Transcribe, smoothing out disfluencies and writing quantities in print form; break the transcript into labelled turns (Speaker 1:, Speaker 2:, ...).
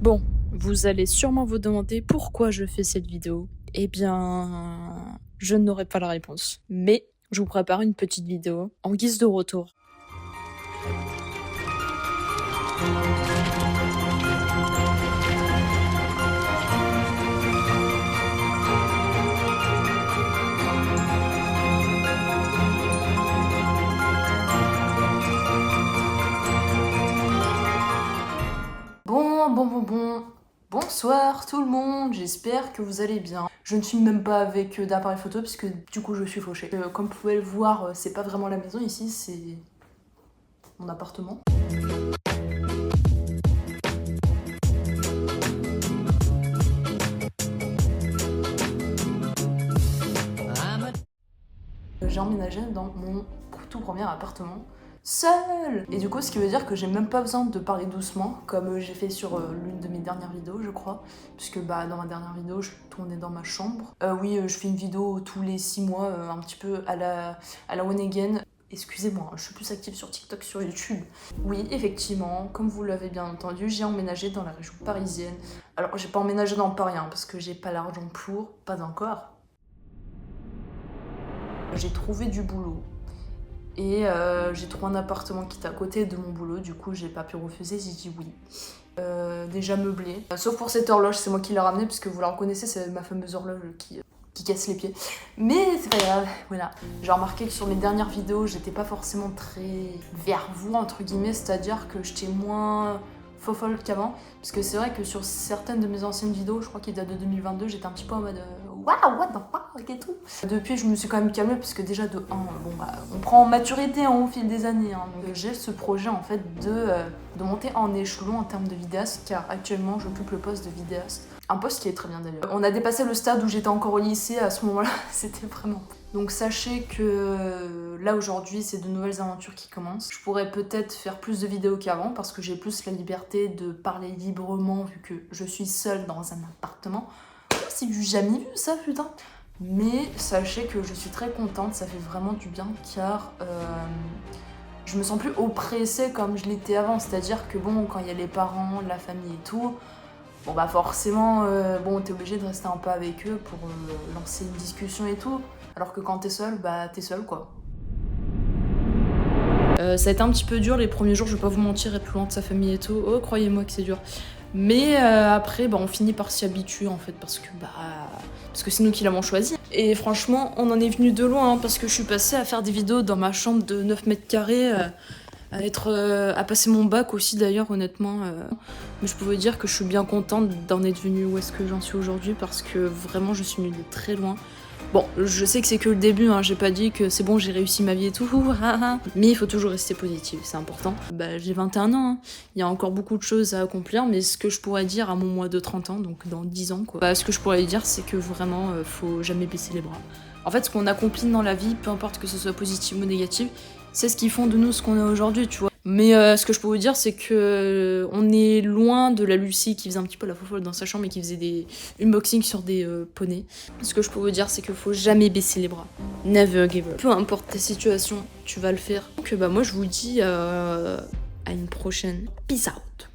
Speaker 1: Bon, vous allez sûrement vous demander pourquoi je fais cette vidéo. Eh bien, je n'aurai pas la réponse. Mais je vous prépare une petite vidéo en guise de retour. Bonsoir tout le monde, j'espère que vous allez bien. Je ne suis même pas avec d'appareil photo parce que du coup je suis fauchée. Comme vous pouvez le voir, c'est pas vraiment la maison ici, c'est mon appartement. J'ai emménagé dans mon tout premier appartement. Seule. Et du coup, ce qui veut dire que j'ai même pas besoin de parler doucement, comme j'ai fait sur l'une de mes dernières vidéos, je crois. Puisque dans ma dernière vidéo, je tournais dans ma chambre. Oui, je fais une vidéo tous les 6 mois, un petit peu à la One Again. Excusez-moi, je suis plus active sur TikTok, sur YouTube. Oui, effectivement, comme vous l'avez bien entendu, j'ai emménagé dans la région parisienne. Alors, j'ai pas emménagé dans Paris, hein, parce que j'ai pas l'argent pour, pas encore. J'ai trouvé du boulot. Et j'ai trouvé un appartement qui est à côté de mon boulot, du coup j'ai pas pu refuser, j'ai dit oui. Déjà meublé, sauf pour cette horloge, c'est moi qui l'ai ramenée, puisque vous la reconnaissez, c'est ma fameuse horloge qui casse les pieds. Mais c'est pas grave, voilà. J'ai remarqué que sur mes dernières vidéos, j'étais pas forcément très vers vous, entre guillemets, c'est-à-dire que j'étais moins fofolle qu'avant. Parce que c'est vrai que sur certaines de mes anciennes vidéos, je crois qu'ils datent de 2022, j'étais un petit peu en mode waouh, what the fuck et tout. Depuis, je me suis quand même calmée parce que déjà de 1, on prend en maturité au fil des années. Hein. Donc j'ai ce projet en fait de monter en échelon en termes de vidéaste, car actuellement j'occupe le poste de vidéaste. Un poste qui est très bien d'ailleurs. On a dépassé le stade où j'étais encore au lycée à ce moment-là, c'était vraiment... Donc sachez que là aujourd'hui c'est de nouvelles aventures qui commencent. Je pourrais peut-être faire plus de vidéos qu'avant parce que j'ai plus la liberté de parler librement vu que je suis seule dans un appartement. Oh, c'est du jamais vu ça putain. Mais sachez que je suis très contente, ça fait vraiment du bien car je me sens plus oppressée comme je l'étais avant. C'est-à-dire que bon, quand il y a les parents, la famille et tout, bon bah forcément t'es obligé de rester un peu avec eux pour lancer une discussion et tout. Alors que quand t'es seule, t'es seule quoi. Ça a été un petit peu dur les premiers jours, je vais pas vous mentir, être loin de sa famille et tout. Oh, croyez-moi que c'est dur. Mais après, on finit par s'y habituer en fait, parce que c'est nous qui l'avons choisi. Et franchement, on en est venu de loin, hein, parce que je suis passée à faire des vidéos dans ma chambre de 9 mètres carrés, à passer mon bac aussi d'ailleurs, honnêtement. Mais je pouvais dire que je suis bien contente d'en être venue où est-ce que j'en suis aujourd'hui, parce que vraiment, je suis venue de très loin. Bon, je sais que c'est que le début, hein, j'ai pas dit que c'est bon, j'ai réussi ma vie et tout, mais il faut toujours rester positif, c'est important. J'ai 21 ans, hein. Il y a encore beaucoup de choses à accomplir, mais ce que je pourrais dire à mon mois de 30 ans, donc dans 10 ans, quoi, ce que je pourrais dire, c'est que vraiment, faut jamais baisser les bras. En fait, ce qu'on accomplit dans la vie, peu importe que ce soit positif ou négatif, c'est ce qui font de nous ce qu'on est aujourd'hui, tu vois. Mais ce que je peux vous dire, c'est que on est loin de la Lucie qui faisait un petit peu la fofolle dans sa chambre et qui faisait des unboxings sur des poneys. Ce que je peux vous dire, c'est qu'il faut jamais baisser les bras. Never give up. Peu importe ta situation, tu vas le faire. Donc moi, je vous dis à une prochaine. Peace out.